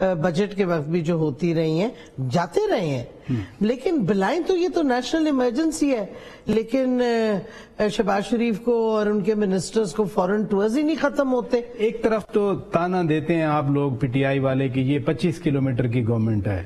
Budget کے وقت بھی جو ہوتی رہی ہیں جاتے رہے ہیں، لیکن بلائیں تو یہ تو نیشنل ایمرجنسی ہے، لیکن شہباز شریف کو اور ان کے منسٹرز کو فورن ٹورز ہی نہیں ختم ہوتے۔ ایک طرف تو تانا دیتے ہیں آپ لوگ پی ٹی آئی والے کہ یہ 25 کلومیٹر کی گورنمنٹ ہے،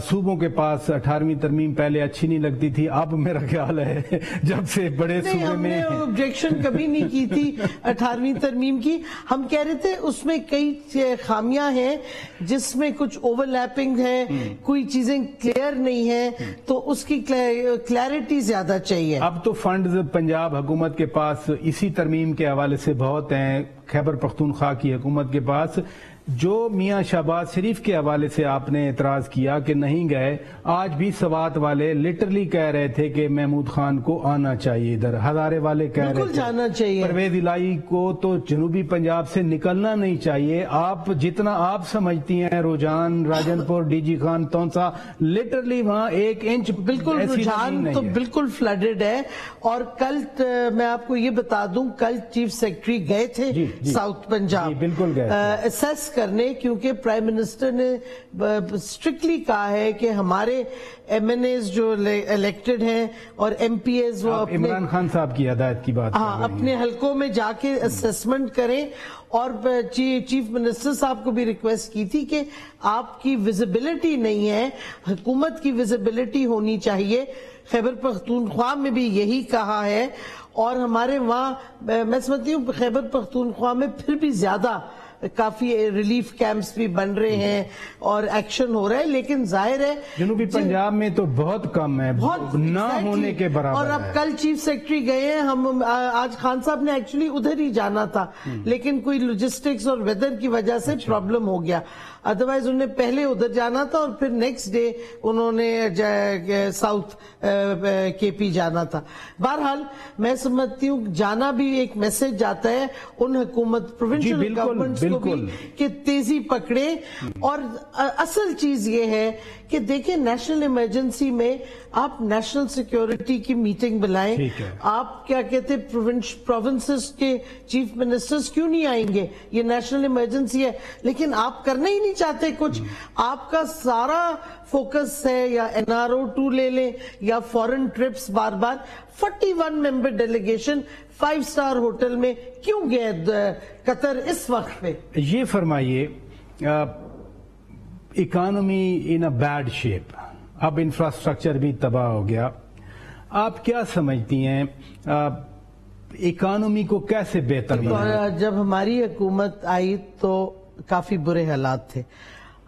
صوبوں کے پاس 18ویں ترمیم پہلے اچھی نہیں لگتی تھی، اب میرا خیال ہے جب سے بڑے صوبے ہم میں نے آبجیکشن کبھی نہیں کی تھی 18ویں ترمیم کی، ہم کہہ رہے تھے اس میں کئی خامیاں ہیں جس میں کچھ اوور لیپنگ ہے، کوئی چیزیں کلیئر نہیں ہیں، تو اس کی کلیئرٹی زیادہ چاہیے۔ اب تو فنڈز پنجاب حکومت کے پاس اسی ترمیم کے حوالے سے بہت ہیں، خیبر پختونخوا کی حکومت کے پاس، جو میاں شہباز شریف کے حوالے سے آپ نے اعتراض کیا کہ نہیں گئے، آج بھی سوات والے لٹرلی کہہ رہے تھے کہ محمود خان کو آنا چاہیے ادھر، ہزارے والے کہہ رہے بالکل تھے جانا چاہیے، پرویز الہی کو تو جنوبی پنجاب سے نکلنا نہیں چاہیے۔ آپ جتنا آپ سمجھتی ہیں رجحان Rajanpur D G Khan Taunsa, literally وہاں 1 انچ بالکل رجحان تو بالکل فلڈڈ ہے۔ اور کل میں آپ کو یہ بتا دوں، کل چیف سیکرٹری گئے تھے ساؤتھ پنجاب بالکل گئے اسیس کرنے، کیونکہ پرائم منسٹر نے اسٹرکٹلی کہا ہے کہ ہمارے ایم این ایز جو الیکٹڈ ہیں اور ایم پی ایز وہ عمران خان صاحب کی ہدایت کی بات اپنے حلقوں میں جا کے اسیسمنٹ کریں، اور چیف منسٹر صاحب کو بھی ریکویسٹ کی تھی کہ آپ کی ویزیبلٹی نہیں ہے، حکومت کی ویزیبلٹی ہونی چاہیے۔ خیبر پختونخوا میں بھی یہی کہا ہے، اور ہمارے وہاں میں سمجھتی ہوں خیبر پختونخوا میں پھر بھی زیادہ کافی ریلیف کیمپس بھی بن رہے ہیں اور ایکشن ہو رہا ہے، لیکن ظاہر ہے جنوبی پنجاب میں تو بہت کم ہے، نہ ہونے کے برابر اور اب کل چیف سیکرٹری گئے ہیں، ہم آج خان صاحب نے ایکچولی ادھر ہی جانا تھا، لیکن کوئی لاجسٹکس اور ویدر کی وجہ سے پرابلم ہو گیا، ادروائز انہوں نے پہلے ادھر جانا تھا اور پھر نیکسٹ ڈے انہوں نے ساؤتھ کے پی جانا تھا۔ بہرحال میں سمجھتی ہوں جانا بھی ایک میسج جاتا ہے ان حکومت پروونشل گورنمنٹس کو بھی کہ تیزی پکڑے، اور اصل چیز یہ ہے کہ دیکھیں نیشنل ایمرجنسی میں آپ نیشنل سیکیورٹی کی میٹنگ بلائیں، آپ کیا کہتے پروونسز کے چیف منسٹرز کیوں نہیں آئیں گے، یہ نیشنل ایمرجنسی ہے، لیکن آپ کرنا ہی نہیں چاہتے کچھ، آپ کا سارا فوکس ہے یا این آر او 2 لے لیں یا فورن ٹرپس، بار بار 41 ممبر ڈیلیگیشن 5 اسٹار ہوٹل میں کیوں گئے قطر اس وقت پہ؟ یہ فرمائیے، economy in a bad shape, اب انفراسٹرکچر بھی تباہ ہو گیا، آپ کیا سمجھتی ہیں اکانومی کو کیسے بہتر بنانا؟ جب ہماری حکومت آئی تو کافی برے حالات تھے،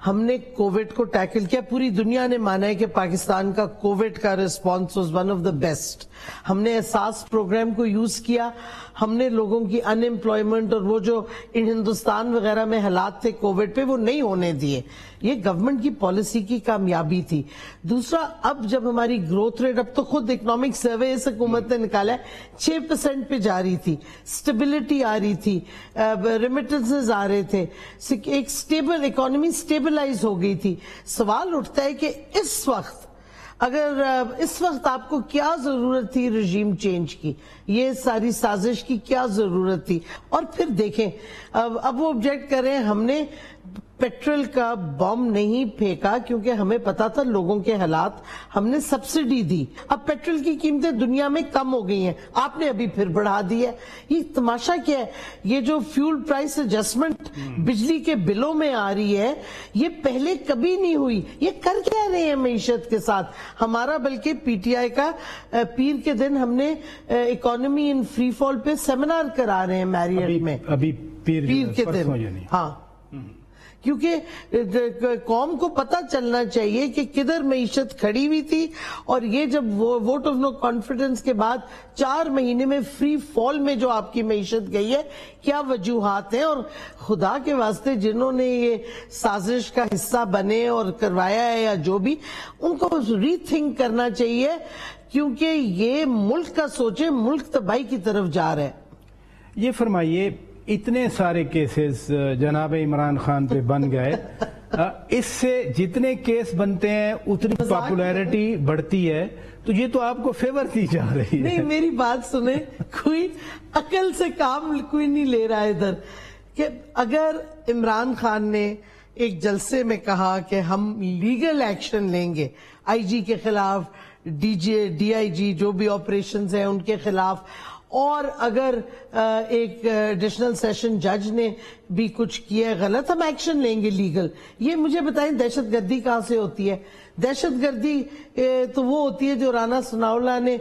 ہم نے کووڈ کو ٹیکل کیا، پوری دنیا نے مانا ہے کہ پاکستان کا کووڈ کا response was one of the best, ہم نے احساس پروگرام کو یوز کیا، ہم نے لوگوں کی ان امپلائمنٹ اور وہ جو ہندوستان وغیرہ میں حالات تھے کووڈ پہ وہ نہیں ہونے دیے، یہ گورنمنٹ کی پالیسی کی کامیابی تھی۔ دوسرا، اب جب ہماری گروتھ ریٹ، اب تو خود اکنامک سروے اس حکومت نے نکالا ہے 6% پہ جا رہی تھی، سٹیبلٹی آ رہی تھی، ریمیٹنسز آ رہے تھے، ایک سٹیبل اکانومی سٹیبلائز ہو گئی تھی۔ سوال اٹھتا ہے کہ اس وقت آپ کو کیا ضرورت تھی رجیم چینج کی، یہ ساری سازش کی کیا ضرورت تھی؟ اور پھر دیکھیں اب وہ آبجیکٹ کر رہے ہیں، ہم نے پیٹرول کا بم نہیں پھینکا کیونکہ ہمیں پتا تھا لوگوں کے حالات، ہم نے سبسڈی دی، اب پیٹرول کی قیمتیں دنیا میں کم ہو گئی ہیں، آپ نے ابھی پھر بڑھا دی ہے۔ یہ تماشا کیا ہے؟ یہ جو فیول پرائس ایڈجسٹمنٹ بجلی کے بلوں میں آ رہی ہے، یہ پہلے کبھی نہیں ہوئی، یہ کر کیا رہے ہیں معیشت کے ساتھ؟ ہمارا بلکہ پی ٹی آئی کا پیر کے دن ہم نے اکانومی ان فری فال پہ سیمینار کرا رہے ہیں میریٹ میں، ابھی پیر کے دن، ہاں، کیونکہ قوم کو پتا چلنا چاہیے کہ کدھر معیشت کھڑی ہوئی تھی، اور یہ جب ووٹ آف نو کانفیڈنس کے بعد 4 مہینے میں فری فال میں جو آپ کی معیشت گئی ہے، کیا وجوہات ہیں؟ اور خدا کے واسطے جنہوں نے یہ سازش کا حصہ بنے اور کروایا ہے یا جو بھی، ان کو ری تھنک کرنا چاہیے، کیونکہ یہ ملک کا سوچے، ملک تباہی کی طرف جا رہا ہے۔ یہ فرمائیے، اتنے سارے کیسز جناب عمران خان پہ بن گئے، اس سے جتنے کیس بنتے ہیں اتنی پاپولیرٹی بڑھتی ہے، تو یہ تو آپ کو فیور دی جا رہی ہے۔ نہیں، میری بات سنیں، کوئی عقل سے کام کوئی نہیں لے رہا ہے ادھر، کہ اگر عمران خان نے ایک جلسے میں کہا کہ ہم لیگل ایکشن لیں گے آئی جی کے خلاف, ڈی آئی جی جو بھی آپریشنز ہیں ان کے خلاف, اور اگر ایک ایڈیشنل سیشن جج نے بھی کچھ کیا ہے غلط ہم ایکشن لیں گے لیگل. یہ مجھے بتائیں دہشت گردی کہاں سے ہوتی ہے؟ دہشت گردی تو وہ ہوتی ہے جو رانا ثناءاللہ نے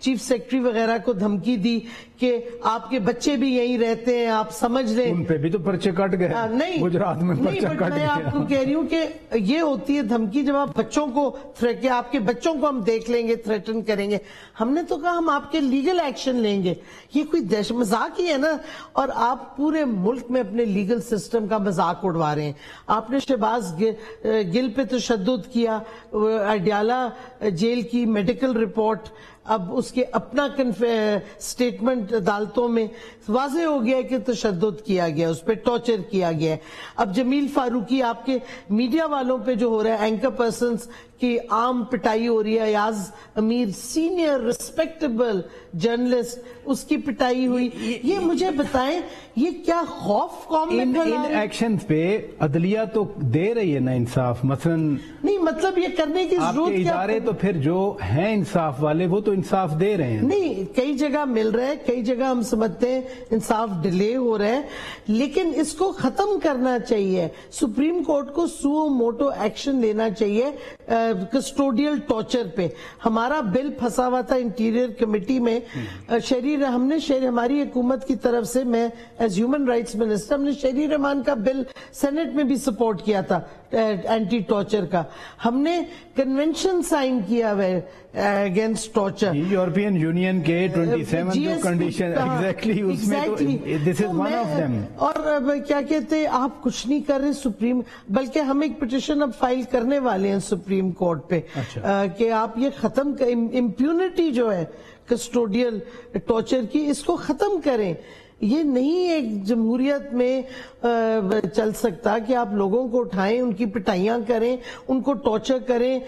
چیف سیکرٹری وغیرہ کو دھمکی دی کہ آپ کے بچے بھی یہیں رہتے ہیں, آپ سمجھ لیں. ان پہ بھی تو پرچے کٹ گئے. نہیں, گجرات میں پرچہ کٹ گیا. میں آپ کو کہہ رہی ہوں کہ یہ ہوتی ہے دھمکی جب آپ بچوں کو کہ آپ کے بچوں کو ہم دیکھ لیں گے, تھریٹن کریں گے. ہم نے تو کہا ہم آپ کے لیگل ایکشن لیں گے. یہ کوئی دہشت مذاق ہی ہے نا, اور آپ پورے ملک میں اپنے لیگل سسٹم کا مذاق اڑوا رہے ہیں. آپ نے شہباز گل پہ تشدد کیا, اڈیالہ جیل کی میڈیکل رپورٹ, اب اس کے اپنا سٹیٹمنٹ عدالتوں میں واضح ہو گیا ہے کہ تشدد کیا گیا, اس پہ ٹارچر کیا گیا ہے. اب جمیل فاروقی آپ کے میڈیا والوں پہ جو ہو رہا ہے, اینکر پرسنز کی عام پٹائی ہو رہی ہے, Ayaz Amir senior respectable journalist, اس کی پٹائی ہوئی. یہ مجھے بتائیں یہ کیا خوف قوم میں پھیلا ان رہے ہیں؟ ایکشنز پہ عدلیہ تو دے رہی ہے نا انصاف, مثلا نہیں مطلب یہ کرنے کی آپ ضرورت کے کیا؟ ادارے تو پھر جو ہیں انصاف والے وہ تو انصاف دے رہے ہیں. نہیں, کئی جگہ مل رہا ہے, کئی جگہ ہم سمجھتے ہیں انصاف ڈیلے ہو رہا ہے, لیکن اس کو ختم کرنا چاہیے. سپریم کورٹ کو سو موٹو ایکشن لینا چاہیے کسٹوڈیل ٹارچر پہ. ہمارا بل پھنسا ہوا تھا انٹیریئر کمیٹی میں, ہم نے ہماری حکومت کی طرف سے, میں ایز ہیومن رائٹس منسٹر, ہم نے شہری رحمان کا بل سینٹ میں بھی سپورٹ کیا تھا اینٹی ٹارچر کا. ہم نے کنونشن سائن کیا ہے اگینسٹ ٹارچر, یورپین یونین کے 27 جو کنڈیشن ایگزیکٹلی اس میں تو دس از ون آف دیم. اور کیا کہتے ہیں آپ کچھ نہیں کر رہے سپریم, بلکہ ہم ایک پٹیشن اب فائل کرنے والے ہیں سپریم کورٹ پہ کہ آپ یہ ختم امپیونٹی جو ہے کسٹوڈیل ٹارچر کی, اس کو ختم کریں. یہ نہیں ایک جمہوریت میں چل سکتا کہ آپ لوگوں کو اٹھائیں, ان کی پٹائیاں کریں, ان کو ٹارچر کریں,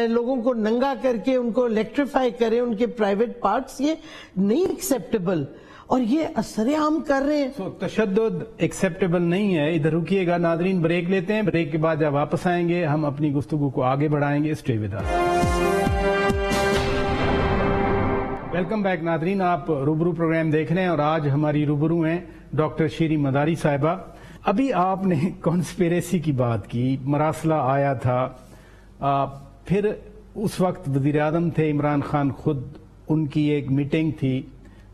لوگوں کو ننگا کر کے ان کو الیکٹریفائی کریں, ان کے پرائیویٹ پارٹس. یہ نہیں ایکسیپٹیبل, اور یہ اثر عام کر رہے ہیں. تشدد ایکسیپٹیبل نہیں ہے. ادھر رکیے گا ناظرین, بریک لیتے ہیں, بریک کے بعد جب واپس آئیں گے ہم اپنی گفتگو کو آگے بڑھائیں گے. Stay with us. Welcome back ناظرین, آپ روبرو پروگرام دیکھ رہے ہیں اور آج ہماری روبرو ہیں ڈاکٹر شیریں مداری صاحبہ. ابھی آپ نے کانسپیریسی کی بات کی, مراسلہ آیا تھا, پھر اس وقت وزیر اعظم تھے عمران خان خود, ان کی ایک میٹنگ تھی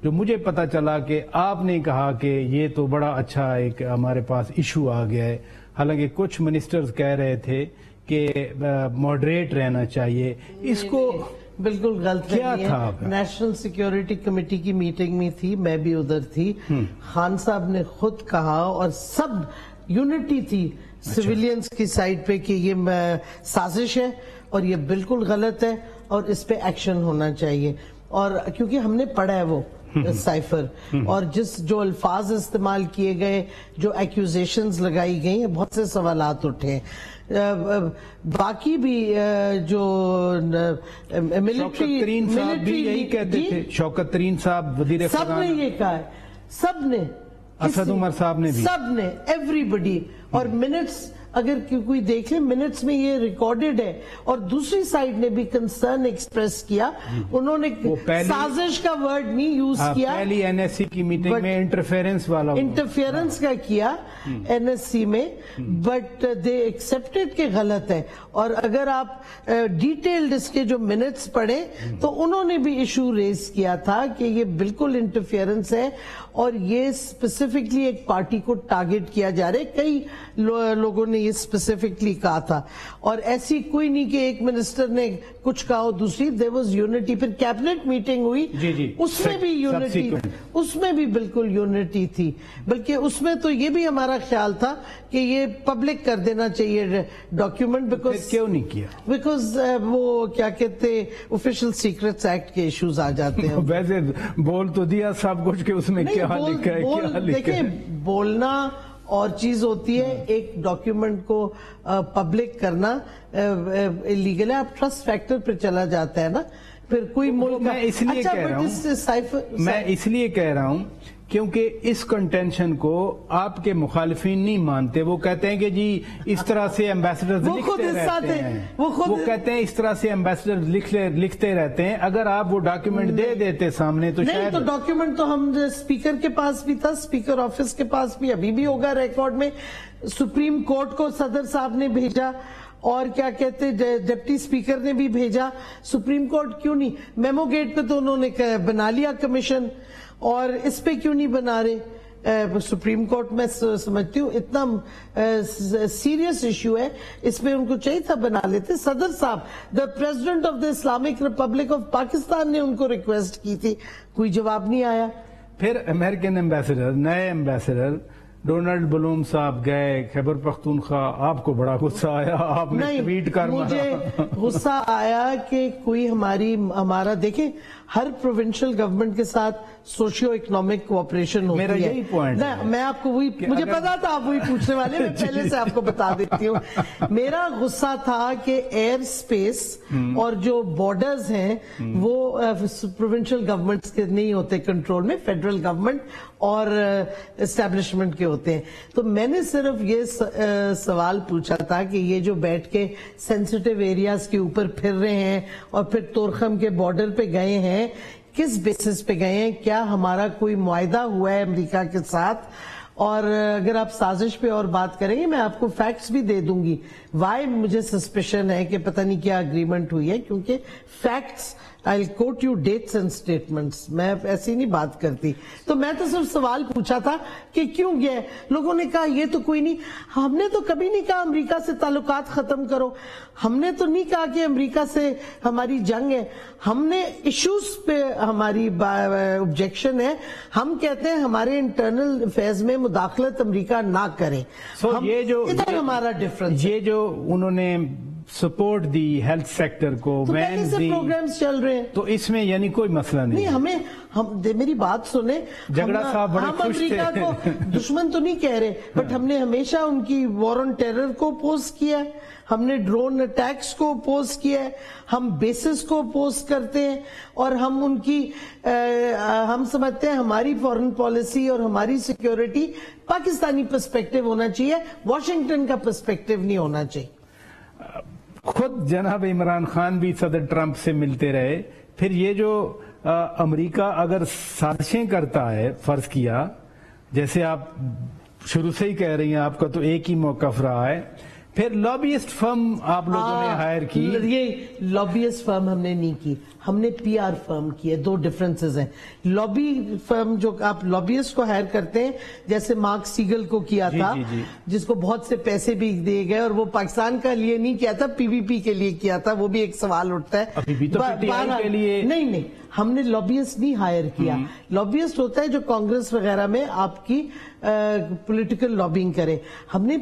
جو مجھے پتا چلا کہ آپ نے کہا کہ یہ تو بڑا اچھا ایک ہمارے پاس ایشو آ گیا ہے. حالانکہ کچھ منسٹرز کہہ رہے تھے کہ ماڈریٹ رہنا چاہیے. اس کو بالکل غلط کیا نہیں تھا؟ ہے. نیشنل سیکیورٹی کمیٹی کی میٹنگ میں تھی, میں بھی ادھر تھی. خان صاحب نے خود کہا, اور سب یونٹی تھی سویلینز کی سائڈ پہ, کہ یہ سازش ہے اور یہ بالکل غلط ہے اور اس پہ ایکشن ہونا چاہیے. اور کیونکہ ہم نے پڑھا ہے وہ سائفر, اور جو الفاظ استعمال کیے گئے, جو ایکیوزیشنز لگائی گئی ہیں, بہت سے سوالات اٹھے ہیں. باقی بھی جو شوکت ترین صاحب بھی یہی کہتے تھے, شوکت ترین صاحب وزیر سب خزانہ, نے یہ کہا ہے, سب نے, اسد عمر صاحب نے بھی, سب نے, ایوری بڈی. اور منٹس اگر کوئی دیکھ لیں, منٹس میں یہ ریکارڈڈ ہے. اور دوسری سائڈ نے بھی کنسرن ایکسپریس کیا, انہوں نے سازش کا ورڈ نہیں یوز کیا. پہلی این ایس سی کی میٹنگ میں انٹرفیرنس والا, انٹرفیرنس کا کیا این ایس سی میں, بٹ دے ایکسپٹڈ کہ غلط ہے. اور اگر آپ ڈیٹیلڈ اس کے جو منٹس پڑھیں تو انہوں نے بھی ایشو ریز کیا تھا کہ یہ بالکل انٹرفیرنس ہے, اور یہ اسپیسیفکلی ایک پارٹی کو ٹارگٹ کیا جا رہا ہے. کئی لوگوں نے یہ اسپیسیفکلی کہا تھا, اور ایسی کوئی نہیں کہ ایک منسٹر نے کچھ کہا ہو دوسری. there was unity. پھر کیبنٹ میٹنگ ہوئی, اس میں بھی یونٹی, اس میں بھی بالکل یونٹی تھی. بلکہ اس میں تو یہ بھی ہمارا خیال تھا کہ یہ پبلک کر دینا چاہیے ڈاکیومنٹ, کیوں نہیں کیا؟ بیکاز وہ کیا کہتے آفیشیل سیکرٹس ایکٹ کے ایشوز آ جاتے ہیں. ویسے بول تو دیا سب کچھ کہ اس میں کیا لکھا ہے, کیا لکھا ہے. دیکھیں, بولنا اور چیز ہوتی ہے, ایک ڈاکیومنٹ کو پبلک کرنا لیگل ہے. آپ ٹرسٹ فیکٹر پہ چلا جاتا ہے نا, پھر کوئی ملک. میں اس لیے کہہ رہا ہوں کیونکہ اس کنٹینشن کو آپ کے مخالفین نہیں مانتے. وہ کہتے ہیں کہ جی اس طرح سے ایمبیسڈرز لکھتے رہتے ہیں, وہ کہتے ہیں اس طرح سے ایمبیسڈرز لکھتے رہتے ہیں. اگر آپ وہ ڈاکیومنٹ دے دیتے سامنے تو شاید. تو ڈاکیومنٹ تو ہم اسپیکر کے پاس بھی تھا, اسپیکر آفس کے پاس بھی ابھی بھی ہوگا ریکارڈ میں. سپریم کورٹ کو صدر صاحب نے بھیجا, اور کیا کہتے ڈپٹی اسپیکر نے بھی بھیجا. سپریم کورٹ کیوں نہیں, میمو گیٹ پہ تو انہوں نے بنا لیا کمیشن, اور اس پہ کیوں نہیں بنا رہے؟ سپریم کورٹ میں سمجھتی ہوں اتنا سیریس ایشو ہے, اس پہ ان کو چاہیے تھا بنا لیتے. صدر صاحب, the president of the Islamic republic of Pakistan نے ان کو ریکویسٹ کی تھی, کوئی جواب نہیں آیا. پھر امریکن ایمبیسڈر, نئے ایمبیسڈر ڈونلڈ بلوم صاحب گئے خیبر پختونخوا, آپ کو بڑا غصہ آیا, آپ نے ٹویٹ کر مجھے غصہ آیا کہ کوئی ہمارا دیکھیں ہر پروونشل گورنمنٹ کے ساتھ سوشیو اکنامک کوآپریشن ہوتی ہے. میرا یہی پوائنٹ ہے. میں آپ کو وہی, مجھے پتا تھا آپ وہی پوچھنے والے, میں پہلے سے آپ کو بتا دیتی ہوں. میرا غصہ تھا کہ ایئر سپیس اور جو بارڈرز ہیں وہ پروونشل گورنمنٹس کے نہیں ہوتے کنٹرول میں, فیڈرل گورنمنٹ اور اسٹیبلشمنٹ کے ہوتے ہیں. تو میں نے صرف یہ سوال پوچھا تھا کہ یہ جو بیٹھ کے سینسٹیو ایریاز کے اوپر پھر رہے ہیں اور پھر تورخم کے بارڈر پہ گئے ہیں, کس بیسس پہ گئے ہیں؟ کیا ہمارا کوئی معاہدہ ہوا ہے امریکہ کے ساتھ؟ اور اگر آپ سازش پہ اور بات کریں گے میں آپ کو فیکٹس بھی دے دوں گی وائی مجھے سسپیشن ہے کہ پتہ نہیں کیا اگریمنٹ ہوئی ہے, کیونکہ facts I'll quote you dates and statements. میں ایسی نہیں بات کرتی. تو میں تو صرف سوال پوچھا تھا کہ کیوں گئے. لوگوں نے کہا یہ تو کوئی نہیں, ہم نے تو کبھی نہیں کہا امریکہ سے تعلقات ختم کرو, ہم نے تو نہیں کہا کہ امریکہ سے ہماری جنگ ہے. ہم نے ایشوز پہ ہماری objection ہے, ہم کہتے ہیں ہمارے انٹرنل افیئرز میں مداخلت امریکہ نہ کرے. یہ جو ادھر ہمارا ڈفرنس, یہ جو انہوں نے سپورٹ دی ہیلتھ سیکٹر کو, پہلے سے پروگرامز چل رہے ہیں, تو اس میں یعنی کوئی مسئلہ نہیں. میری بات سنیں, جھگڑا صاحب بڑے خوش تھے. ہم امریکہ کو دشمن تو نہیں کہہ رہے, بٹ ہم نے ہمیشہ ان کی وار آن ٹیرر کو اپوز کیا ہے, ہم نے ڈرون اٹیکس کو اپوز کیا ہے, ہم بیسز کو اپوز کرتے ہیں, اور ہم ان کی ہم سمجھتے ہیں ہماری فورن پالیسی اور ہماری سیکیورٹی پاکستانی پرسپیکٹو ہونا چاہیے, واشنگٹن کا پرسپیکٹو نہیں ہونا چاہیے. خود جناب عمران خان بھی صدر ٹرمپ سے ملتے رہے. پھر یہ جو امریکہ اگر سازشیں کرتا ہے, فرض کیا جیسے آپ شروع سے ہی کہہ رہی ہیں آپ کا تو ایک ہی موقف رہا ہے, پھر لابیسٹ فرم آپ لوگوں نے ہائر کی. یہ لابیسٹ فرم ہم نے نہیں کی, ہم نے پی آر فرم کی ہے. دو ڈفرنسز ہیں. لابی فرم جو آپ لابیسٹ کو ہائر کرتے ہیں, جیسے مارک سیگل کو کیا تھا, جس کو بہت سے پیسے بھی دیے گئے, اور وہ پاکستان کا لیے نہیں کیا تھا, پی وی پی کے لیے کیا تھا. وہ بھی ایک سوال اٹھتا ہے. نہیں, ہم نے لابیسٹ نہیں ہائر کیا. لابیسٹ ہوتا ہے جو کانگریس وغیرہ میں آپ کی پولیٹیکل لابنگ کرے. ہم نے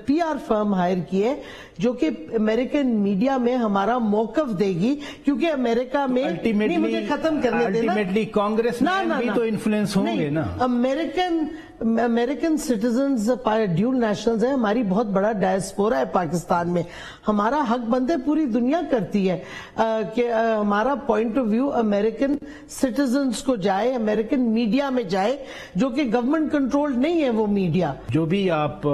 پی آر فرم ہائر کی ہے جو کہ امریکن میڈیا میں ہمارا موقف دے گی, کیونکہ امریکہ میں نہیں, مجھے ختم کرنے دینا. الٹیمیٹلی کانگریس میں بھی تو انفلوئنس ہوں گے نا. امریکن سٹیزنز ڈیول نیشنلز ہیں, ہماری بہت بڑا ڈائسپورا ہے پاکستان میں. ہمارا حق بندے پوری دنیا کرتی ہے کہ ہمارا point of view American citizens کو جائے, امریکن میڈیا میں جائے, جو کہ گورنمنٹ کنٹرول نہیں ہے وہ میڈیا. جو بھی آپ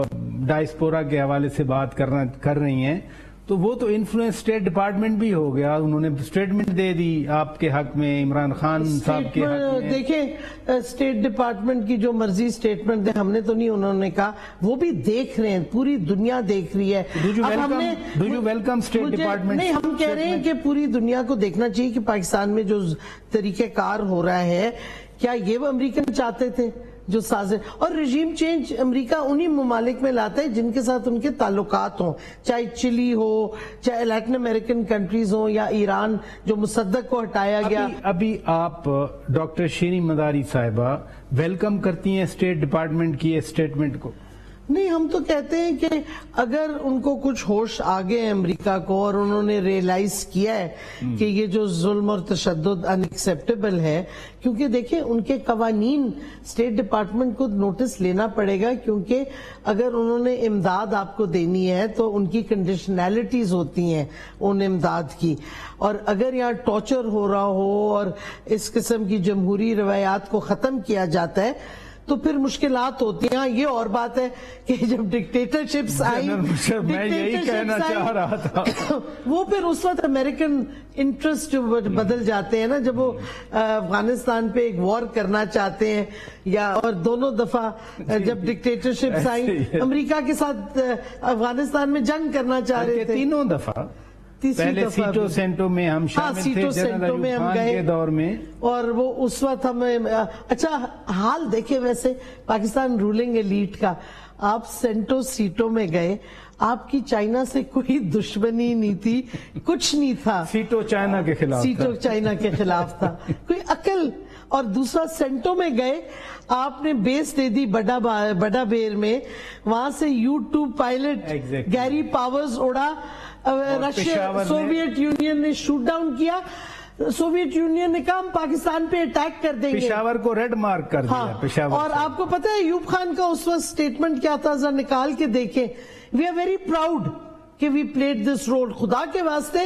ڈائسپورا کے حوالے سے بات کر رہی ہیں, تو وہ تو انفلوئنس اسٹیٹ ڈپارٹمنٹ بھی ہو گیا. انہوں نے اسٹیٹمنٹ دے دی آپ کے حق میں, عمران خان صاحب کے حق میں. دیکھیں اسٹیٹ ڈپارٹمنٹ کی جو مرضی اسٹیٹمنٹ دے, ہم نے تو نہیں, انہوں نے کہا وہ بھی دیکھ رہے ہیں, پوری دنیا دیکھ رہی ہے. Do you welcome state department? نہیں, ہم کہہ رہے ہیں کہ پوری دنیا کو دیکھنا چاہیے کہ پاکستان میں جو طریقہ کار ہو رہا ہے, کیا یہ وہ امریکن چاہتے تھے جو سازش. اور رجیم چینج امریکہ انہی ممالک میں لاتا ہے جن کے ساتھ ان کے تعلقات ہوں, چاہے چلی ہو, چاہے لیٹن امریکن کنٹریز ہوں, یا ایران جو مصدق کو ہٹایا گیا. ابھی آپ ڈاکٹر شیریں مداری صاحبہ ویلکم کرتی ہیں اسٹیٹ ڈپارٹمنٹ کی اسٹیٹمنٹ کو؟ نہیں، ہم تو کہتے ہیں کہ اگر ان کو کچھ ہوش آگے ہیں امریکہ کو اور انہوں نے ریئلائز کیا ہے کہ یہ جو ظلم اور تشدد ان ایکسیپٹیبل ہے، کیونکہ دیکھیں ان کے قوانین اسٹیٹ ڈپارٹمنٹ کو نوٹس لینا پڑے گا، کیونکہ اگر انہوں نے امداد آپ کو دینی ہے تو ان کی کنڈیشنالٹیز ہوتی ہیں ان امداد کی، اور اگر یہاں ٹارچر ہو رہا ہو اور اس قسم کی جمہوری روایات کو ختم کیا جاتا ہے تو پھر مشکلات ہوتی ہیں. یہ اور بات ہے کہ جب ڈکٹیٹرشپس آئی، میں یہی کہنا چاہ رہا تھا، وہ پھر اس وقت امریکن انٹرسٹ بدل جاتے ہیں نا، جب وہ افغانستان پہ ایک وار کرنا چاہتے ہیں یا اور دونوں دفعہ جب ڈکٹیٹرشپس آئی امریکہ کے ساتھ افغانستان میں جنگ کرنا چاہ رہے تھے، تینوں دفعہ پہلے سیٹو سینٹو میں ہم شامل تھے جنرل ایوب خان کے دور میں، اور وہ اس وقت ہمیں اچھا حال دیکھے ویسے پاکستان رولنگ ایلیٹ کا. آپ سینٹو سیٹو میں گئے، آپ کی چائنا سے کوئی دشمنی نہیں تھی، کچھ نہیں تھا، سیٹو چائنا کے خلاف، سیٹو چائنا کے خلاف تھا، کوئی عقل. اور دوسرا سینٹو میں گئے، آپ نے بیس دے دی بڑا بیر میں، وہاں سے U-2 پائلٹ گیری پاورز اڑا، رشیا سوویت یونین نے شوٹ ڈاؤن کیا، سوویت یونین نے کہا ہم پاکستان پہ اٹیک کر دیں گے، پشاور کو ریڈ مارک کر دیا پشاور. اور آپ کو پتہ ہے ایوب خان کا اس وقت سٹیٹمنٹ کیا تھا، ذرا نکال کے دیکھیں. وی آر ویری پراؤڈ کہ وی پلیڈ دس رول. خدا کے واسطے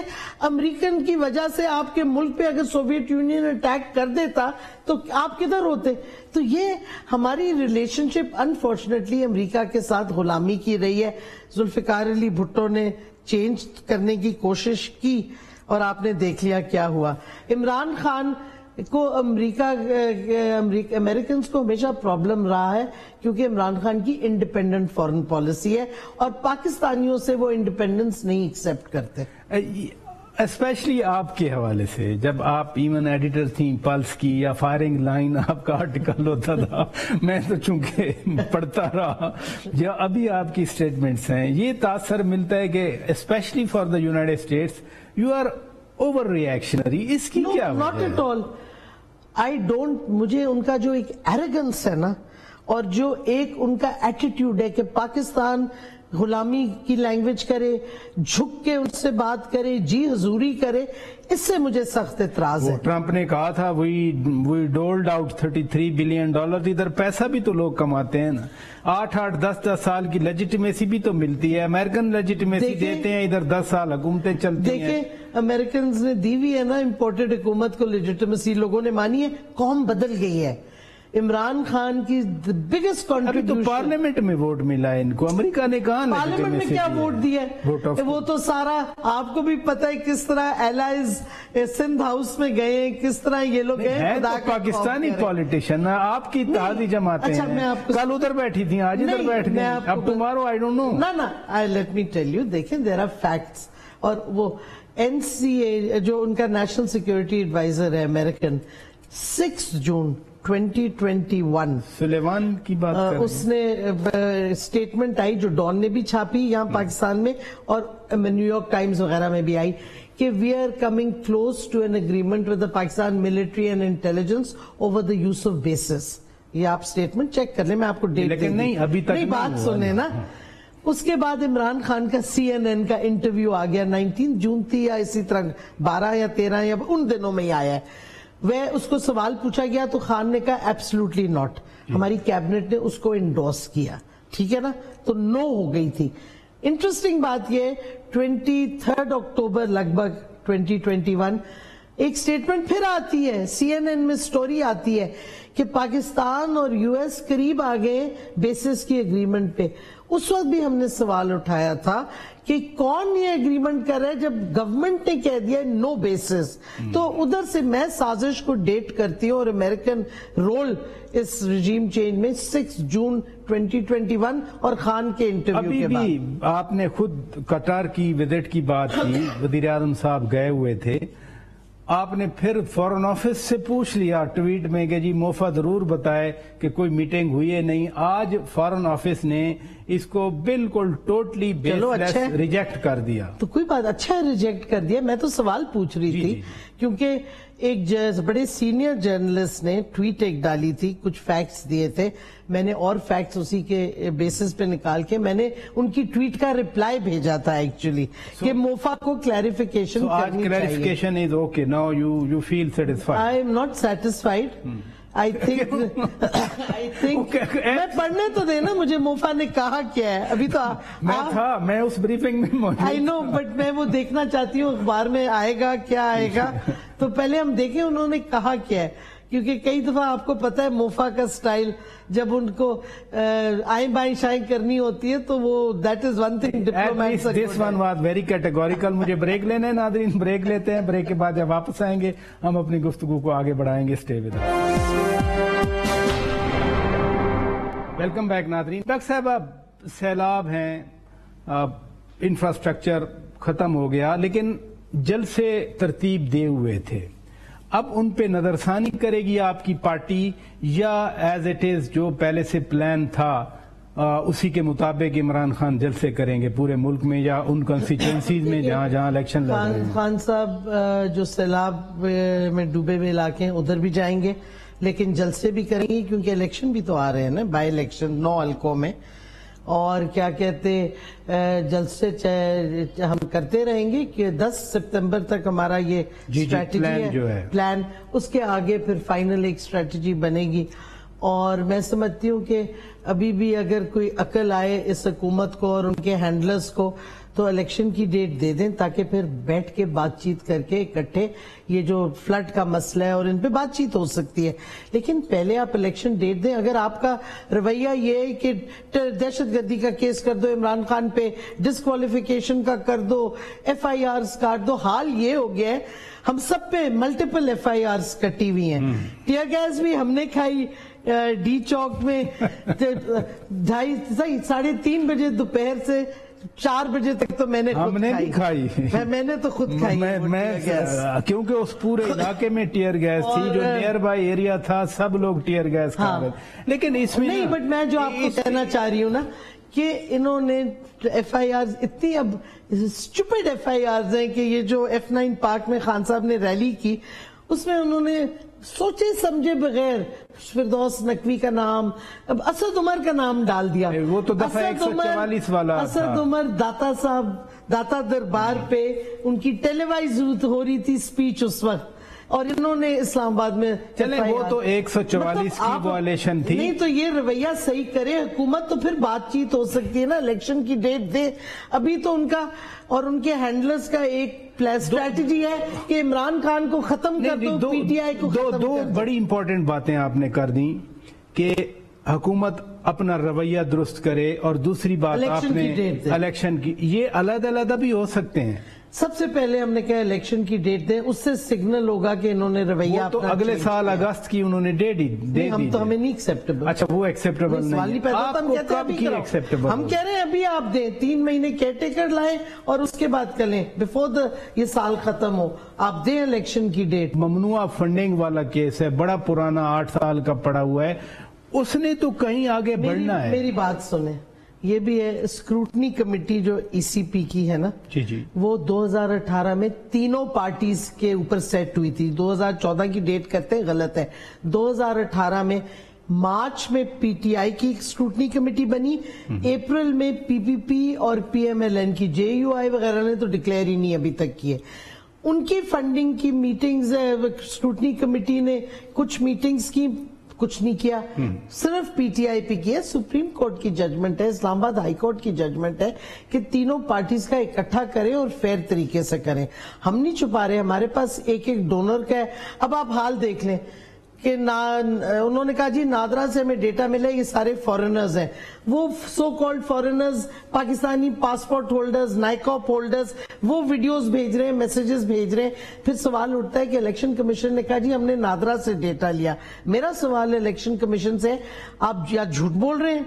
امریکن کی وجہ سے آپ کے ملک پہ اگر سوویت یونین اٹیک کر دیتا تو آپ کدھر ہوتے. تو یہ ہماری ریلیشن شپ انفارچونیٹلی امریکہ کے ساتھ غلامی کی رہی ہے. ذوالفقار علی بھٹو نے چینج کرنے کی کوشش کی اور آپ نے دیکھ لیا کیا ہوا. عمران خان کو امریکنز کو ہمیشہ پرابلم رہا ہے کیونکہ عمران خان کی انڈیپینڈنٹ فارن پالیسی ہے اور پاکستانیوں سے وہ انڈیپینڈنس نہیں ایکسپٹ کرتے. اسپیشلی آپ کے حوالے سے جب آپ ایون ایڈیٹر تھیں پلس کی یا فائرنگ لائن آپ کا آرٹیکل ہوتا تھا، میں تو چونکہ پڑھتا رہا، جو ابھی آپ کی سٹیٹمنٹس ہیں یہ تاثر ملتا ہے کہ specially for the United States you are over reactionary. اس کی کیا وجہ ہے؟ Not at all. I don't, مجھے ان کا جو ایک ایروگنس ہے نا اور جو ایک ان کا ایٹیٹیوڈ ہے کہ پاکستان غلامی کی لینگویج کرے، جھک کے ان سے بات کرے، جی حضوری کرے، اس سے مجھے سخت اعتراض ہے. ٹرمپ نے کہا تھا وی ڈولڈ آؤٹ $33 بلین. ادھر پیسہ بھی تو لوگ کماتے ہیں نا، 8 10 سال کی لیجیٹیمیسی بھی تو ملتی ہے. امریکن لیجیٹیمیسی دیتے ہیں، ادھر 10 سال حکومتیں چلتی ہیں. دیکھیں امریکنز نے دی ہوئی ہے نا امپورٹڈ حکومت کو لیجیٹیمیسی، لوگوں نے مانی ہے، قوم بدل گئی ہے. عمران خان کی بگیسٹ کنٹریبیوشن، تو پارلیمنٹ میں ووٹ ملا ہے ان کو، امریکہ نے کہا پارلیمنٹ میں کیا ووٹ دیا ہے، وہ تو سارا آپ کو بھی پتہ ہے کس طرح ایلائز سندھ ہاؤس میں گئے ہیں، کس طرح یہ لوگ گئے. پاکستانی پالیٹیشین آپ کی اتحادی جماعتیں ہیں، کل ادھر بیٹھی تھیں، آج ادھر بیٹھ گئی، اب ٹمارو آئی ڈونٹ نو. نا لیٹ می ٹیل یو، دیکھیں دیر آر فیکٹس. اور وہ NCA جو ان کا نیشنل سیکورٹی ایڈوائزر ہے امریکن، 6 جون 2021 سلیمان کی بات کر رہے ہیں، اس نے سٹیٹمنٹ آئی جو ڈان نے بھی چھاپی یہاں پاکستان میں اور نیو یارک ٹائمز وغیرہ میں بھی آئی کہ we are coming close to an agreement with the Pakistan military and intelligence over the use of bases. یہ آپ سٹیٹمنٹ چیک کر لیں، میں آپ کو ڈیٹ لیکن نہیں ابھی تک نہیں بات سنیں نا. اس کے بعد عمران خان کا CNN کا انٹرویو آ گیا، 19 جون تھی یا اسی طرح 12 یا 13 یا ان دنوں میں ہی آیا ہے. وہ اس کو سوال پوچھا گیا تو خان نے کہا ایبسلوٹلی ناٹ، ہماری کیبنٹ نے اس کو انڈورس کیا، ٹھیک ہے نا، تو نو ہو گئی تھی. انٹرسٹنگ بات یہ 23 اکتوبر لگ بھگ 2021 ایک سٹیٹمنٹ پھر آتی ہے، CNN میں سٹوری آتی ہے کہ پاکستان اور US قریب آ گئے بیسس کی اگریمنٹ پہ. اس وقت بھی ہم نے سوال اٹھایا تھا کہ کون یہ اگریمنٹ کر رہا ہے جب گورنمنٹ نے کہہ دیا نو بیسس. تو ادھر سے میں سازش کو ڈیٹ کرتی ہوں اور امریکن رول اس رجیم چینج میں 6 جون 2021 اور خان کے انٹرویو کے بعد. ابھی بھی آپ نے خود قطر کی وزٹ کی بات کی، وزیر اعظم صاحب گئے ہوئے تھے، آپ نے پھر فورن آفس سے پوچھ لیا ٹویٹ میں کہ جی موفا ضرور بتائے کہ کوئی میٹنگ ہوئی ہے نہیں. آج فورن آفس نے اس کو بالکل ٹوٹلی بیس ریجیکٹ کر دیا. تو کوئی بات، اچھا ریجیکٹ کر دیا. میں تو سوال پوچھ رہی تھی کیونکہ ایک بڑے سینئر جرنلسٹ نے ٹویٹ ایک ڈالی تھی, کچھ فیکٹس دیے تھے, میں نے اور فیکٹس اسی کے بیسس پہ نکال کے میں نے ان کی ٹویٹ کا رپلائی بھیجا تھا ایکچولی, کہ موفا کو کلیریفیکیشن کرنی چاہیے. Clarification is okay. Now you feel satisfied. I am not satisfied. I think میں پڑھنے تو دینا مجھے موفا نے کہا کیا ہے. ابھی تو میں اس بریفنگ میں موجود. I know, but میں وہ دیکھنا چاہتی ہوں اخبار میں آئے گا کیا آئے گا, تو پہلے ہم دیکھیں انہوں نے کہا کیا ہے, کیونکہ کئی دفعہ آپ کو پتا ہے موفا کا سٹائل, جب ان کو آئیں بائیں شائیں کرنی ہوتی ہے تو وہ that is one thing diplomats. This one was very categorical. مجھے بریک لینا ہے ناظرین, بریک لیتے ہیں. بریک کے بعد جب واپس آئیں گے ہم اپنی گفتگو کو آگے بڑھائیں گے. Stay with us. Welcome back ناظرین. ڈاکٹر صاحب, اب سیلاب ہیں, انفراسٹرکچر ختم ہو گیا, لیکن جلسے ترتیب دے ہوئے تھے, اب ان پہ نظر ثانی کرے گی آپ کی پارٹی, یا ایز اٹ از جو پہلے سے پلان تھا اسی کے مطابق عمران خان جلسے کریں گے پورے ملک میں, یا ان کنسٹیچوئنسیز میں جہاں جہاں الیکشن لڑ رہے ہیں؟ خان صاحب جو سیلاب میں ڈوبے ہوئے علاقے ہیں ادھر بھی جائیں گے, لیکن جلسے بھی کریں گے کیونکہ الیکشن بھی تو آ رہے ہیں نا, بائی الیکشن 9 حلقوں میں, اور کیا کہتے جلسے ہم کرتے رہیں گے کہ 10 ستمبر تک ہمارا یہ اسٹریٹجی ہے, پلان, اس کے آگے پھر فائنل ایک اسٹریٹجی بنے گی. اور میں سمجھتی ہوں کہ ابھی بھی اگر کوئی عقل آئے اس حکومت کو اور ان کے ہینڈلرز کو تو الیکشن کی ڈیٹ دے دیں, تاکہ پھر بیٹھ کے بات چیت کر کے اکٹھے یہ جو فلڈ کا مسئلہ ہے اور ان پہ بات چیت ہو سکتی ہے, لیکن پہلے آپ الیکشن ڈیٹ دیں. اگر آپ کا رویہ یہ ہے کہ دہشت گردی کا کیس کر دو, عمران خان پہ ڈسکوالیفیکیشن کا کر دو, FIRs کاٹ دو, حال یہ ہو گیا ہے ہم سب پہ ملٹیپل FIRs کٹی ہوئی ہیں. ٹیئر گیس بھی ہم نے کھائی ڈی چوک میں 3:30 بجے دوپہر سے 4 بجے تک تو میں نے خود کھائی. میں نے تو خود کھائی, کیونکہ اس پورے علاقے میں ٹیئر گیس تھی, جو نیئر بائی ایریا تھا سب لوگ ٹیئر گیس کھا رہے تھے. لیکن اس میں نہیں, بٹ میں جو آپ کو کہنا چاہ رہی ہوں نا کہ انہوں نے FIRs اتنی اب اسٹوپڈ FIRs ہیں کہ یہ جو F9 پارک میں خان صاحب نے ریلی کی اس میں انہوں نے سوچے سمجھے بغیر فردوس نقوی کا نام, اب اسد عمر کا نام ڈال دیا. وہ تو دفعہ 144 والا اسد عمر داتا صاحب, داتا دربار پہ ان کی ٹیلی وائز ہو رہی تھی اسپیچ اس وقت, اور انہوں نے اسلام آباد میں چلے وہ تو 144 کی وائلیشن تھی. نہیں تو یہ رویہ صحیح کرے حکومت تو پھر بات چیت ہو سکتی ہے نا, الیکشن کی ڈیٹ دے. ابھی تو ان کا اور ان کے ہینڈلرز کا ایک اسٹریٹجی ہے کہ عمران خان کو ختم کر دو, PTI کو ختم کر دو. دو بڑی امپورٹنٹ باتیں آپ نے کر دی کہ حکومت اپنا رویہ درست کرے, اور دوسری بات آپ نے الیکشن کی, یہ علیحدہ علیحدہ بھی ہو سکتے ہیں. سب سے پہلے ہم نے کہا الیکشن کی ڈیٹ دیں, اس سے سگنل ہوگا کہ انہوں نے رویہ تو اگلے سال اگست کی انہوں نے ڈیٹ دے دی. ہم تو ہمیں نہیں ایکسیپٹیبل. اچھا وہ ایکسیپٹیبل نہیں, ہم کہہ رہے ہیں ابھی آپ دیں 3 مہینے کیئر ٹیکر لائیں اور اس کے بعد کریں, بیفور یہ سال ختم ہو آپ دیں الیکشن کی ڈیٹ. ممنوعہ فنڈنگ والا کیس ہے, بڑا پرانا 8 سال کا پڑا ہوا ہے, اس نے تو کہیں آگے بڑھنا ہے. میری بات سنیں, یہ بھی ہے اسکروٹنی کمیٹی جو ECP کی ہے نا, جی وہ 2018 میں تینوں پارٹیز کے اوپر سیٹ ہوئی تھی. 2014 کی ڈیٹ کرتے ہیں غلط ہے. 2018 میں مارچ میں PTI کی اسکروٹنی کمیٹی بنی, اپریل میں PPP اور PMLN کی, JUI وغیرہ نے تو ڈکلیئر ہی نہیں ابھی تک کیے. ان کی فنڈنگ کی میٹنگز اسکروٹنی کمیٹی نے کچھ میٹنگز کی, کچھ نہیں کیا, صرف PTI پہ کیا. سپریم کورٹ کی ججمنٹ ہے, اسلام آباد ہائی کورٹ کی ججمنٹ ہے کہ تینوں پارٹیز کا اکٹھا کریں اور فیئر طریقے سے کریں. ہم نہیں چھپا رہے, ہمارے پاس ایک ڈونر کا ہے. اب آپ حال دیکھ لیں کہ انہوں نے کہا جی نادرا سے ہمیں ڈیٹا ملے, یہ سارے فورنرز ہیں. وہ so called foreigners, Pakistani passport holders, NICOP holders, وہ ویڈیوز بھیج رہے ہیں, میسیجز بھیج رہے ہیں. پھر سوال اٹھتا ہے کہ الیکشن کمیشن نے کہا جی ہم نے نادرا سے ڈیٹا لیا. میرا سوال ہے الیکشن کمیشن سے, آپ یا جھوٹ بول رہے ہیں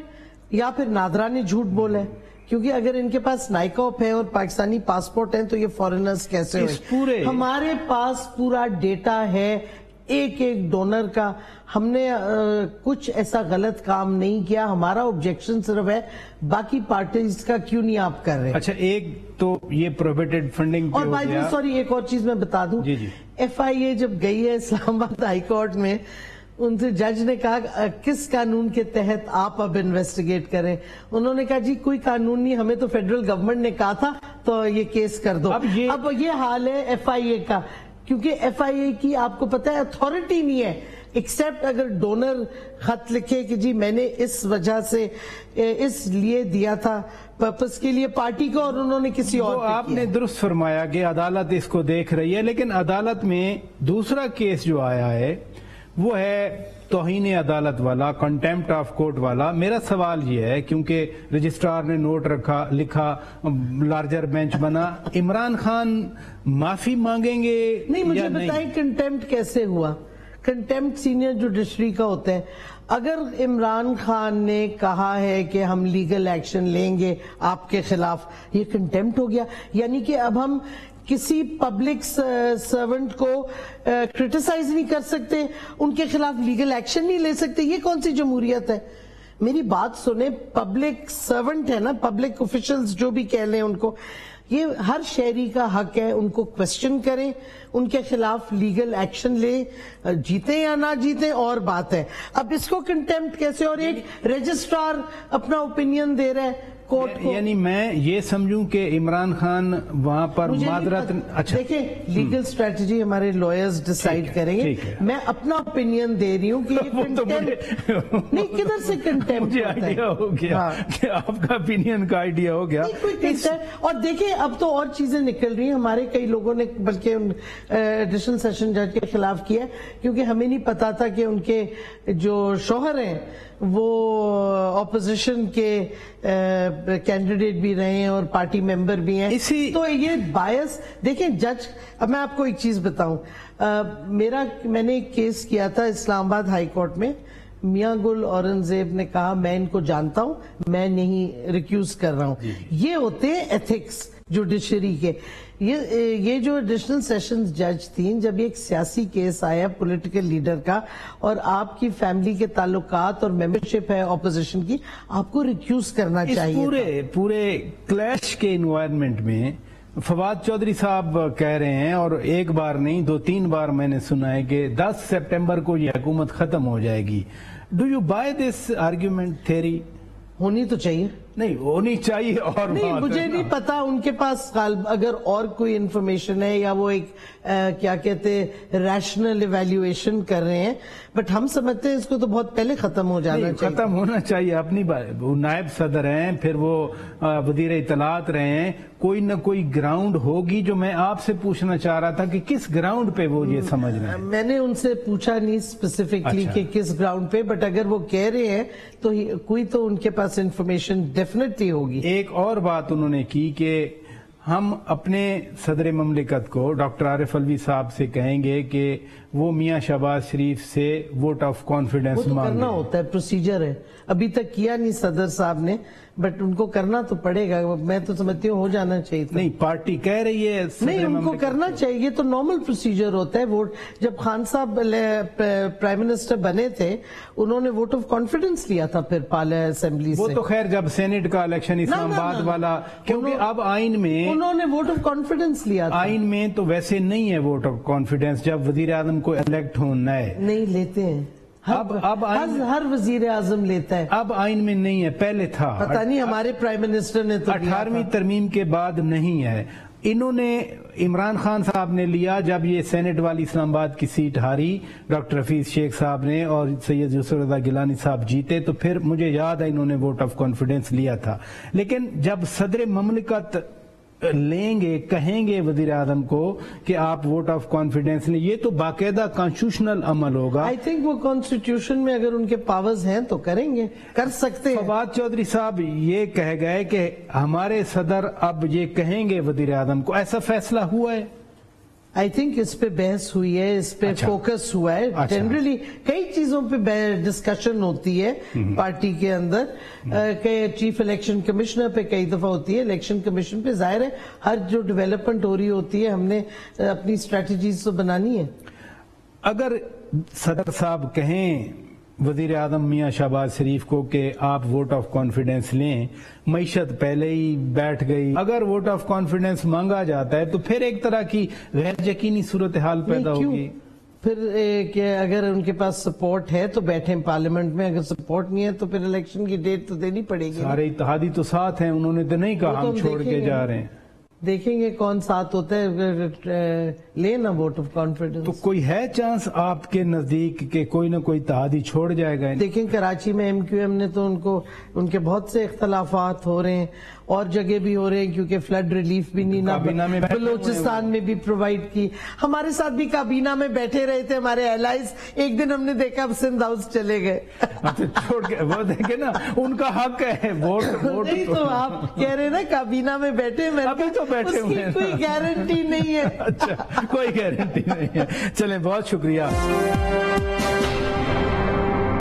یا پھر نادرا نے جھوٹ بولا ہے, کیونکہ اگر ان کے پاس نائکاپ ہے اور پاکستانی پاسپورٹ ہیں تو یہ فورنرز کیسے ہوئے؟ ہمارے پاس پورا ڈیٹا ہے. ایک ایک ڈونر کا ہم نے کچھ ایسا غلط کام نہیں کیا. ہمارا آبجیکشن صرف ہے باقی پارٹیز کا کیوں نہیں آپ کر رہے. اچھا ایک تو یہ پروہیبٹڈ فنڈنگ اور بائی دی سوری ایک اور چیز میں بتا دوں, ایف آئی اے جب گئی ہے اسلام آباد ہائی کورٹ میں, ان سے جج نے کہا کس قانون کے تحت آپ اب انویسٹیگیٹ کریں. انہوں نے کہا جی کوئی قانون نہیں, ہمیں تو فیڈرل گورنمنٹ نے کہا تھا تو یہ کیس کر دو. اب یہ حال ہے ایف آئی اے کا, کیونکہ ایف آئی اے کی آپ کو پتا ہے اتھارٹی نہیں ہے ایکسپٹ اگر ڈونر خط لکھے کہ جی میں نے اس وجہ سے اس لیے دیا تھا پرپس کے لیے پارٹی کو, اور انہوں نے کسی اور. آپ نے درست فرمایا کہ عدالت اس کو دیکھ رہی ہے, لیکن عدالت میں دوسرا کیس جو آیا ہے وہ ہے توہین عدالت والا, کنٹیمپٹ آف کورٹ والا. میرا سوال یہ ہے, کیونکہ رجسٹرار نے نوٹ لکھا, لارجر بینچ بنا, عمران خان معافی مانگیں گے؟ نہیں, مجھے بتائیں کنٹیمپٹ کیسے ہوا؟ کنٹیمپٹ سینئر جوڈیشری کا ہوتا ہے. اگر عمران خان نے کہا ہے کہ ہم لیگل ایکشن لیں گے آپ کے خلاف, یہ کنٹیمپٹ ہو گیا. یعنی کہ اب ہم کسی پبلک سرونٹ کو کرٹیسائز نہیں کر سکتے, ان کے خلاف لیگل ایکشن نہیں لے سکتے. یہ کون سی جمہوریت ہے؟ میری بات سنیں, پبلک سرونٹ ہے نا, پبلک آفیشلز جو بھی کہہ لیں ان کو, یہ ہر شہری کا حق ہے ان کو کوسچن کریں, ان کے خلاف لیگل ایکشن لیں, جیتے یا نہ جیتے اور بات ہے. اب اس کو کنٹیمپٹ کیسے؟ اور ایک رجسٹرار اپنا اوپینین دے رہا ہے کورٹ کو. یعنی میں یہ سمجھوں کہ عمران خان وہاں پر معذرت. اچھا دیکھیں, لیگل اسٹریٹجی ہمارے لائرز ڈیسائیڈ کریں گے. میں اپنا اوپینین دے رہی ہوں کہ یہ کنٹیمپٹ نہیں, کدھر سے کنٹیمپٹ مجھے آئیڈیا ہو گیا کہ آپ کا اوپینین کا آئیڈیا ہو گیا. اور دیکھیں اب تو اور چیزیں نکل رہی ہیں. ہمارے کئی لوگوں نے بلکہ ایڈیشنل سیشن جج کے خلاف کیا, کیونکہ ہمیں نہیں پتا تھا کہ ان کے جو شوہر ہیں وہ اپوزیشن کے کینڈیڈیٹ بھی رہے ہیں اور پارٹی ممبر بھی ہیں. تو یہ بائس دیکھیں جج. اب میں آپ کو ایک چیز بتاؤں, میں نے ایک کیس کیا تھا اسلام آباد ہائی کورٹ میں. میاں گل اورنگزیب نے کہا میں ان کو جانتا ہوں, میں نہیں ریکیوز کر رہا ہوں. یہ ہوتے ہیں ایتھکس جوڈیشری کے. یہ جو ایڈیشنل سیشنز جج تھیں, جب ایک سیاسی کیس آیا پولیٹیکل لیڈر کا اور آپ کی فیملی کے تعلقات اور ممبرشپ ہے اپوزیشن کی, آپ کو ریکیوز کرنا چاہیے. پورے کلیش کے انوائرمنٹ میں فواد چودھری صاحب کہہ رہے ہیں, اور ایک بار نہیں 2-3 بار میں نے سنا ہے کہ 10 سپٹمبر کو یہ حکومت ختم ہو جائے گی. Do you by this argument theory? ہونی تو چاہیے. نہیں ہونی چاہیے, اور نہیں مجھے نہیں پتا ان کے پاس اگر اور کوئی انفارمیشن ہے یا وہ ایک کیا کہتے ریشنل ایویلیویشن کر رہے ہیں, بٹ ہم سمجھتے ہیں اس کو تو بہت پہلے ختم ہو جانا چاہیے. ختم ہونا چاہیے. اپنی وہ نائب صدر ہیں, پھر وہ وزیر اطلاعات رہے ہیں, کوئی نہ کوئی گراؤنڈ ہوگی. جو میں آپ سے پوچھنا چاہ رہا تھا کہ کس گراؤنڈ پہ وہ یہ سمجھ رہے ہیں. میں نے ان سے پوچھا نہیں اسپیسیفکلی کہ کس گراؤنڈ پہ, بٹ اگر وہ کہہ رہے ہیں تو کوئی تو ان کے پاس انفارمیشن ڈیفینیٹلی ہوگی. ایک اور بات انہوں نے کی کہ ہم اپنے صدر مملکت کو ڈاکٹر عارف الوی صاحب سے کہیں گے کہ وہ میاں شہباز شریف سے ووٹ آف کانفیڈنس مانگیں. وہ تو کرنا ہوتا ہے, پروسیجر ہے. ابھی تک کیا نہیں صدر صاحب نے, بٹ ان کو کرنا تو پڑے گا. میں تو سمجھتی ہوں ہو جانا چاہیے. نہیں پارٹی کہہ رہی ہے نہیں, ان کو کرنا چاہیے. یہ تو نارمل پروسیجر ہوتا ہے. ووٹ جب خان صاحب پرائم منسٹر بنے تھے, انہوں نے ووٹ آف کانفیڈنس لیا تھا پھر اسمبلی سے. وہ تو خیر جب سینٹ کا الیکشن اسلام آباد والا, کیونکہ اب آئین میں انہوں نے ووٹ آف کانفیڈنس لیا تھا. آئین میں تو ویسے نہیں ہے ووٹ آف کانفیڈنس جب وزیر اعظم کو الیکٹ ہونا ہے. نہیں لیتے ہیں. اب ہر وزیر اعظم لیتا ہے. اب آئین میں نہیں ہے, پہلے تھا. پتہ نہیں ہمارے پرائم منسٹر نے تو 18ویں ترمیم کے بعد نہیں ہے. انہوں نے عمران خان صاحب نے لیا جب یہ سینٹ والی اسلام آباد کی سیٹ ہاری, ڈاکٹر حفیظ شیخ صاحب نے اور سید یوسف رضا گیلانی صاحب جیتے, تو پھر مجھے یاد ہے انہوں نے ووٹ آف کانفیڈنس لیا تھا. لیکن جب صدر مملکت لیں گے, کہیں گے وزیر اعظم کو کہ آپ ووٹ آف کانفیڈنس لیں, یہ تو باقاعدہ کانسٹیٹیوشنل عمل ہوگا. آئی تھنک وہ کانسٹیٹیوشن میں اگر ان کے پاورز ہیں تو کریں گے, کر سکتے ہیں. فواد چودھری صاحب یہ کہہ گئے کہ ہمارے صدر اب یہ کہیں گے وزیر اعظم کو, ایسا فیصلہ ہوا ہے؟ آئی تھنک اس پہ بحث ہوئی ہے, اس پہ فوکس ہوا ہے. جنرلی کئی چیزوں پہ ڈسکشن ہوتی ہے پارٹی کے اندر, چیف الیکشن کمشنر پہ کئی دفعہ ہوتی ہے, الیکشن کمیشن پہ. ظاہر ہے ہر جو ڈیولپمنٹ ہو رہی ہوتی ہے ہم نے اپنی اسٹریٹجیز تو بنانی ہے. اگر صدر صاحب کہیں وزیر اعظم میاں شہباز شریف کو کہ آپ ووٹ آف کانفیڈنس لیں، معیشت پہلے ہی بیٹھ گئی، اگر ووٹ آف کانفیڈنس مانگا جاتا ہے تو پھر ایک طرح کی غیر یقینی صورتحال پیدا ہوگی. پھر کہ اگر ان کے پاس سپورٹ ہے تو بیٹھیں پارلیمنٹ میں، اگر سپورٹ نہیں ہے تو پھر الیکشن کی ڈیٹ تو دینی پڑے گی. سارے اتحادی تو ساتھ ہیں، انہوں نے تو نہیں کہا ہم چھوڑ کے جا رہے ہیں. دیکھیں گے کون ساتھ ہوتا ہے، لینا ووٹ آف کانفیڈنس. تو کوئی ہے چانس آپ کے نزدیک کہ کوئی نہ کوئی اتحادی چھوڑ جائے گا؟ دیکھیں کراچی میں ایم کیو ایم نے تو ان کے بہت سے اختلافات ہو رہے ہیں، اور جگہ بھی ہو رہے ہیں کیونکہ فلڈ ریلیف بھی نہیں بلوچستان میں بھی پرووائڈ کی. ہمارے ساتھ بھی کابینہ میں بیٹھے رہے تھے ہمارے الائز، ایک دن ہم نے دیکھا اب سندھ ہاؤس چلے گئے. چھوڑ کے وہ دیکھیں نا، ان کا حق ہے ووٹ. نہیں تو آپ کہہ رہے نا کابینہ میں بیٹھے، میں ابھی تو بیٹھے ہوئے ہیں، کوئی گارنٹی نہیں ہے. اچھا کوئی گارنٹی نہیں ہے. چلیں بہت شکریہ.